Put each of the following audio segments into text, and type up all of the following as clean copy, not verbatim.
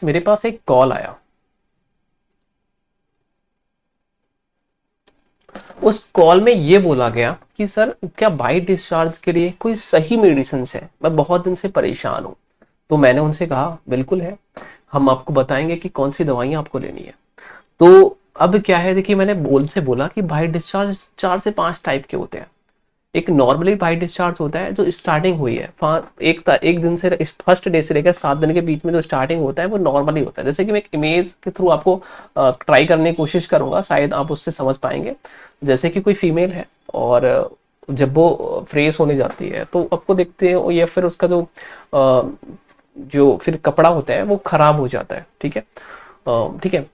मेरे पास एक कॉल आया। उस कॉल में ये बोला गया कि सर क्या बाई डिस्चार्ज के लिए कोई सही मेडिसिन है, मैं बहुत दिन से परेशान हूँ। तो मैंने उनसे कहा बिल्कुल है, हम आपको बताएंगे कि कौन सी दवाइयाँ आपको लेनी है। तो अब क्या है, देखिए मैंने बोला कि बाई डिस्चार्ज 4 से 5 टाइप के होते हैं। एक नॉर्मली बाई डिस्चार्ज होता है जो स्टार्टिंग हुई है एक दिन से, फर्स्ट डे से लेकर 7 दिन के बीच में जो स्टार्टिंग होता है वो नॉर्मली होता है। जैसे कि मैं एक इमेज के थ्रू आपको ट्राई करने की कोशिश करूंगा, शायद आप उससे समझ पाएंगे। जैसे कि कोई फीमेल है और जब वो फ्रेश होने जाती है तो आपको देखते हैं, या फिर उसका जो फिर कपड़ा होता है वो खराब हो जाता है। ठीक है, ठीक है।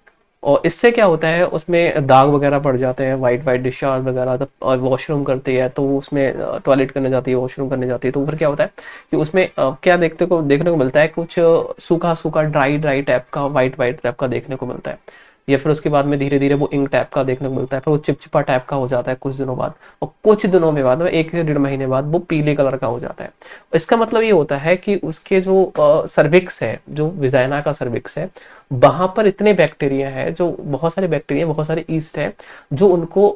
और इससे क्या होता है, उसमें दाग वगैरह पड़ जाते हैं, वाइट वाइट डिस्चार्ज वगैरह। जब वॉशरूम करती है तो उसमें टॉयलेट करने जाती है, वॉशरूम करने जाती है, तो फिर क्या होता है कि उसमें क्या देखने को मिलता है, कुछ सूखा सूखा ड्राई ड्राई टाइप का, वाइट वाइट टाइप का देखने को मिलता है। या फिर उसके बाद में धीरे धीरे वो इंक टाइप का देखने को मिलता है, फिर वो चिपचिपा टाइप का हो जाता है कुछ दिनों बाद, और कुछ दिनों में बाद में 1 से 1.5 महीने बाद वो पीले कलर का हो जाता है। इसका मतलब ये होता है कि उसके जो सर्विक्स है, जो विजाइना का सर्विक्स है, वहां पर इतने बैक्टीरिया है, जो बहुत सारे बैक्टीरिया, बहुत सारे ईस्ट है, जो उनको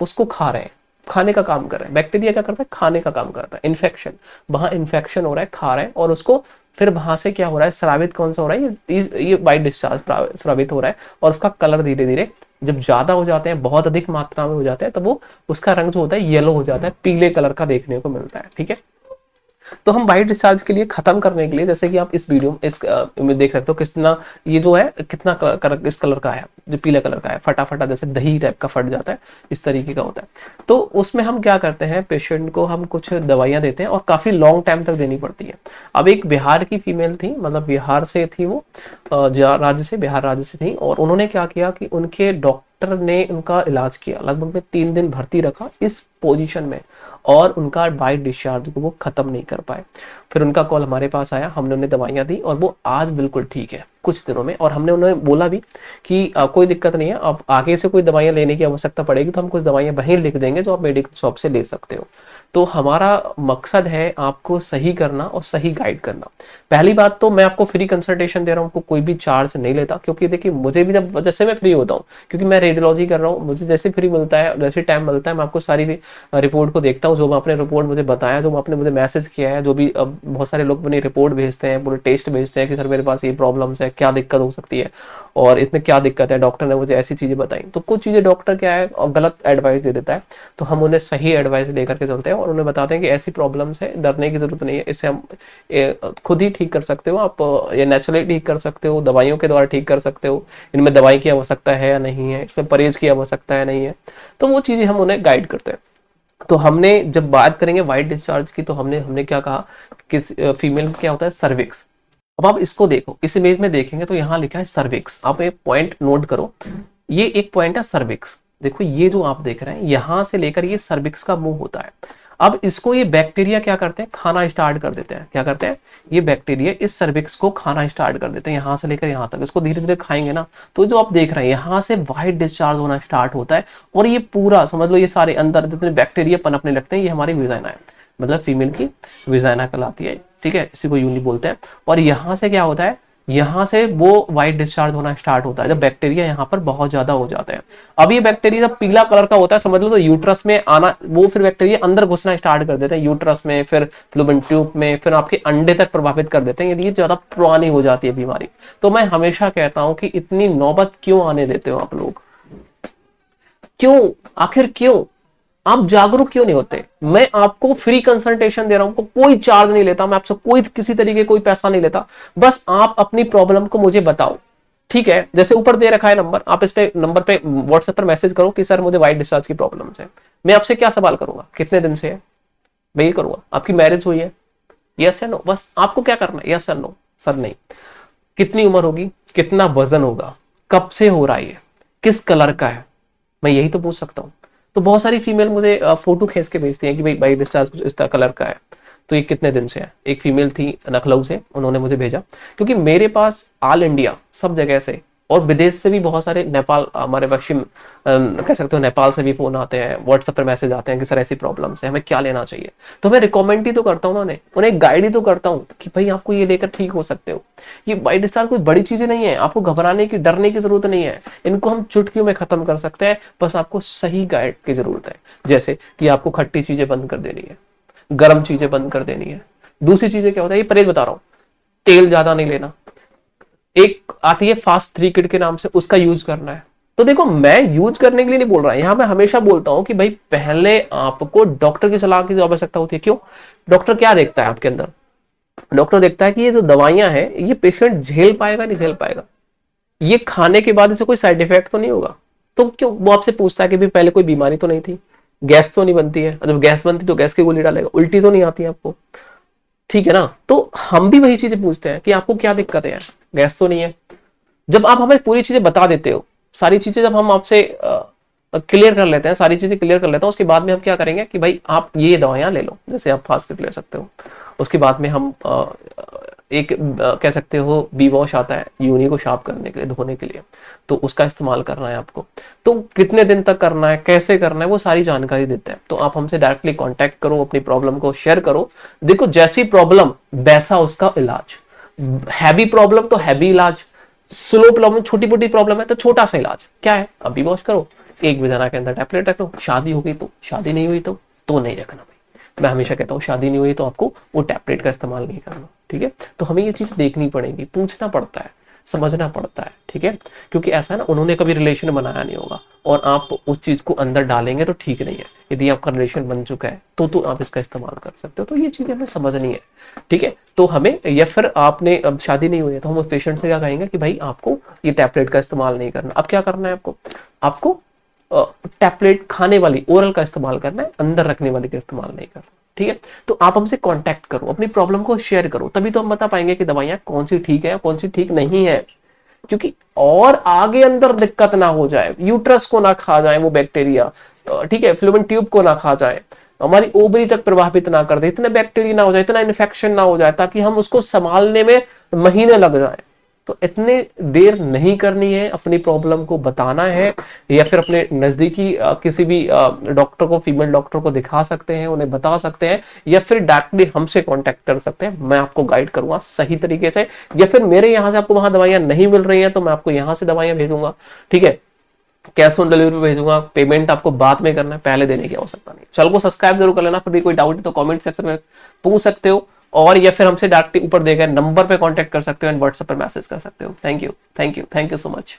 उसको खा रहे हैं, खाने का काम कर रहे हैं। बैक्टीरिया क्या करता है, खाने का काम करता है। इन्फेक्शन, वहां इन्फेक्शन हो रहा है, खा रहे हैं, और उसको फिर वहां से क्या हो रहा है, स्रावित कौन सा हो रहा है, ये बाई डिस्चार्ज स्रावित हो रहा है। और उसका कलर धीरे धीरे जब ज्यादा हो जाते हैं, बहुत अधिक मात्रा में हो जाते हैं, तब वो उसका रंग जो होता है येलो हो जाता है, पीले कलर का देखने को मिलता है। ठीक है, तो हम वाइट डिस्चार्ज के लिए खत्म करने के लिए, जैसे कि आप इस वीडियो में देख सकते हो कितना ये जो है, कितना इस कलर का है, जो पीला कलर का है, फटाफटा जैसे दही टाइप का फट जाता है, इस तरीके का होता है। तो उसमें हम क्या करते हैं, पेशेंट को हम कुछ दवाइयां देते हैं और काफी लॉन्ग टाइम तक देनी पड़ती है। अब एक बिहार की फीमेल थी, मतलब बिहार से थी वो, बिहार राज्य से थी, और उन्होंने क्या किया कि उनके डॉक्टर ने उनका इलाज किया, लगभग में 3 दिन भर्ती रखा इस पोजीशन में, और उनका बाई डिस्चार्ज को वो खत्म नहीं कर पाए। फिर उनका कॉल हमारे पास आया, हमने उन्हें दवाइयां दी और वो आज बिल्कुल ठीक है कुछ दिनों में। और हमने उन्हें बोला भी कि कोई दिक्कत नहीं है, अब आगे से कोई दवाइयां लेने की आवश्यकता पड़ेगी तो हम कुछ दवाइयां वहीं लिख देंगे जो आप मेडिकल शॉप से ले सकते हो। तो हमारा मकसद है आपको सही करना और सही गाइड करना। पहली बात तो मैं आपको फ्री कंसल्टेशन दे रहा हूँ, आपको कोई भी चार्ज नहीं लेता, क्योंकि देखिए मुझे भी जब जैसे मैं फ्री होता हूँ, क्योंकि मैं रेडियोलॉजी कर रहा हूँ, मुझे जैसे फ्री मिलता है, जैसे टाइम मिलता है, मैं आपको सारी रिपोर्ट को देखता हूँ, जो आपने रिपोर्ट मुझे बताया, जो आपने मुझे मैसेज किया है, जो भी बहुत सारे लोग अपनी रिपोर्ट भेजते हैं, पूरे टेस्ट भेजते हैं कि सर मेरे पास ये प्रॉब्लम्स है, क्या दिक्कत हो सकती है और इसमें क्या दिक्कत है, डॉक्टर ने मुझे ऐसी चीजें बताई। तो कुछ चीजें डॉक्टर क्या है और गलत एडवाइस दे देता है, तो हम उन्हें सही एडवाइस लेकर के चलते हैं और उन्हें बताते हैं कि ऐसी प्रॉब्लम्स है, डरने की जरूरत नहीं है, इससे हम खुद ही ठीक कर सकते हो, आप ये नेचुरली ठीक कर सकते हो, दवाइयों के द्वारा ठीक कर सकते हो, इनमें दवाई की आवश्यकता है या नहीं है, इसमें परहेज की आवश्यकता है नहीं है। तो वो चीजें हम उन्हें गाइड करते हैं। तो हमने जब बात करेंगे वाइट डिस्चार्ज की, तो हमने हमने क्या कहा, किस फीमेल में क्या होता है, सर्विक्स। अब आप इसको देखो, इस इमेज में देखेंगे तो यहाँ लिखा है सर्विक्स, आप एक पॉइंट नोट करो, ये एक पॉइंट है सर्विक्स। देखो ये जो आप देख रहे हैं, यहां से लेकर ये सर्विक्स का मुंह होता है। अब इसको ये बैक्टीरिया क्या करते हैं, खाना स्टार्ट कर देते हैं। क्या करते हैं, ये बैक्टीरिया इस सर्विक्स को खाना स्टार्ट कर देते हैं, यहां से लेकर यहां तक। इसको धीरे धीरे खाएंगे ना, तो जो आप देख रहे हैं यहां से वाइट डिस्चार्ज होना स्टार्ट होता है, और ये पूरा समझ लो, ये सारे अंदर जितने बैक्टीरिया पनपने लगते हैं, ये हमारी विजाइना है, मतलब फीमेल की विजाइना कहलाती है। ठीक है, इसी को यूनी बोलते हैं। और यहाँ से क्या होता है, यहाँ से वो वाइट डिस्चार्ज होना स्टार्ट होता है जब बैक्टीरिया यहाँ पर बहुत ज्यादा हो जाते हैं। अब ये बैक्टीरिया जब पीला कलर का होता है, समझ लो, तो यूट्रस में आना, वो फिर बैक्टीरिया अंदर घुसना स्टार्ट कर देते हैं, यूट्रस में, फिर फ्लूबिन ट्यूब में, फिर आपके अंडे तक प्रभावित कर देते हैं, यदि ये ज्यादा पुरानी हो जाती है बीमारी। तो मैं हमेशा कहता हूं कि इतनी नौबत क्यों आने देते हो आप लोग, क्यों, आखिर क्यों, आप जागरूक क्यों नहीं होते। मैं आपको फ्री कंसल्टेशन दे रहा हूं, कोई चार्ज नहीं लेता, मैं आपसे कोई किसी तरीके कोई पैसा नहीं लेता, बस आप अपनी प्रॉब्लम को मुझे बताओ। ठीक है, जैसे ऊपर दे रखा है नंबर, आप इस पे नंबर पे व्हाट्सएप पर मैसेज करो कि सर मुझे वाइट डिस्चार्ज की प्रॉब्लम है। मैं आपसे क्या सवाल करूंगा, कितने दिन से है, मैं ये करूंगा, आपकी मैरिज हुई है, यस या नो, बस आपको क्या करना है, यस या नो, सर नहीं। कितनी उम्र होगी, कितना वजन होगा, कब से हो रहा है, किस कलर का है, मैं यही तो पूछ सकता हूँ। तो बहुत सारी फीमेल मुझे फोटो खींच के भेजती हैं कि भाई बाई डिस्चार्ज कुछ इस कलर का है, तो ये कितने दिन से है। एक फीमेल थी लखनऊ से, उन्होंने मुझे भेजा, क्योंकि मेरे पास ऑल इंडिया सब जगह से और विदेश से भी बहुत सारे, नेपाल हमारे पश्चिम कह सकते हो, नेपाल से भी फोन आते हैं, व्हाट्सएप पर मैसेज आते हैं कि सर ऐसी प्रॉब्लम है, हमें क्या लेना चाहिए। तो मैं रिकमेंड ही तो करता हूँ उन्हें गाइड ही तो करता हूँ कि भाई आपको ये लेकर ठीक हो सकते हो। ये वाइट डिस्चार्ज कोई बड़ी चीजें नहीं है, आपको घबराने की, डरने की जरूरत नहीं है, इनको हम चुटकियों में खत्म कर सकते हैं, बस आपको सही गाइड की जरूरत है। जैसे कि आपको खट्टी चीजें बंद कर देनी है, गर्म चीजें बंद कर देनी है। दूसरी चीजें क्या होता है, ये परहेज बता रहा हूं, तेल ज्यादा नहीं लेना। एक आती है फास्ट 3 किड के नाम से, उसका यूज करना है। तो देखो मैं यूज करने के लिए नहीं बोल रहा, यहां मैं हमेशा बोलता हूं कि भाई पहले आपको डॉक्टर की सलाह की आवश्यकता होती है। क्यों? डॉक्टर क्या देखता है आपके अंदर? डॉक्टर देखता है कि ये जो दवाइयां हैं ये पेशेंट झेल पाएगा नहीं झेल पाएगा, ये खाने के बाद इसे कोई साइड इफेक्ट तो नहीं होगा। तो क्यों वो आपसे पूछता है कि भाई पहले कोई बीमारी तो नहीं थी, गैस तो नहीं बनती है, जब गैस बनती तो गैस की गोली डालेगा, उल्टी तो नहीं आती आपको, ठीक है ना। तो हम भी वही चीजें पूछते हैं कि आपको क्या दिक्कत है, गैस तो नहीं है। जब आप हमें पूरी चीजें बता देते हो, सारी चीजें जब हम आपसे क्लियर कर लेते हैं, सारी चीजें क्लियर कर लेते हैं, उसके बाद में हम क्या करेंगे कि भाई आप ये दवाइयां ले लो, जैसे आप फास्ट ले सकते हो। उसके बाद में हम एक कह सकते हो बी वॉश आता है यूनी को साफ करने के लिए, धोने के लिए, तो उसका इस्तेमाल करना है आपको। तो कितने दिन तक करना है, कैसे करना है, वो सारी जानकारी देते हैं। तो आप हमसे डायरेक्टली कांटेक्ट करो, अपनी प्रॉब्लम को शेयर करो। देखो जैसी प्रॉब्लम वैसा उसका इलाज, हैवी प्रॉब्लम तो हैवी इलाज, स्लो प्रॉब्लम, छोटी मोटी प्रॉब्लम है तो छोटा सा इलाज। क्या है, अभी वॉश करो, एक विधाना के अंदर टैबलेट रख लो, शादी हो गई शादी नहीं हुई तो नहीं रखना भाई। मैं हमेशा कहता हूँ शादी नहीं हुई तो आपको वो टैबलेट का इस्तेमाल नहीं करना, ठीक है। तो हमें ये चीज देखनी पड़ेगी, पूछना पड़ता है, समझना पड़ता है, ठीक है। क्योंकि ऐसा है ना, उन्होंने कभी रिलेशन बनाया नहीं होगा और आप उस चीज को अंदर डालेंगे तो ठीक नहीं है। यदि आपका रिलेशन बन चुका है तो आप इसका इस्तेमाल कर सकते हो। तो ये चीजें हमें समझनी है, ठीक है। तो हमें, या फिर आपने अब शादी नहीं हुई है तो हम उस पेशेंट से क्या कहेंगे कि भाई आपको ये टैबलेट का इस्तेमाल नहीं करना। अब क्या करना है आपको टैबलेट खाने वाली ओरल का इस्तेमाल करना है, अंदर रखने वाली का इस्तेमाल नहीं करना, ठीक है। तो आप हमसे कांटेक्ट करो, अपनी प्रॉब्लम को शेयर करो, तभी तो हम बता पाएंगे कि दवाइयां कौन सी ठीक है कौन सी ठीक नहीं है। क्योंकि और आगे अंदर दिक्कत ना हो जाए, यूट्रस को ना खा जाए वो बैक्टीरिया, ठीक है, फ्लूमेन ट्यूब को ना खा जाए, हमारी ओवरी तक प्रभावित ना कर दे, इतने बैक्टीरिया ना हो जाए, इतना इन्फेक्शन ना हो जाए, ताकि हम उसको संभालने में महीने लग जाए। तो इतने देर नहीं करनी है, अपनी प्रॉब्लम को बताना है, या फिर अपने नजदीकी किसी भी डॉक्टर को, फीमेल डॉक्टर को दिखा सकते हैं, उन्हें बता सकते हैं, या फिर डायरेक्टली हमसे कांटेक्ट कर सकते हैं। मैं आपको गाइड करूंगा सही तरीके से, या फिर मेरे यहां से आपको वहां दवाइयां नहीं मिल रही हैं तो मैं आपको यहां से दवाइयां भेजूंगा, ठीक है। कैश ऑन डिलीवरी भेजूंगा, पेमेंट आपको बाद में करना है, पहले देने की आवश्यकता नहीं। चैनल को सब्सक्राइब जरूर कर लेना, फिर भी कोई डाउट है तो कमेंट सेक्शन में पूछ सकते हो, और या फिर हमसे डायरेक्टली ऊपर दिए गए नंबर पे कांटेक्ट कर सकते हो एंड व्हाट्सएप पर मैसेज कर सकते हो। Thank you so much.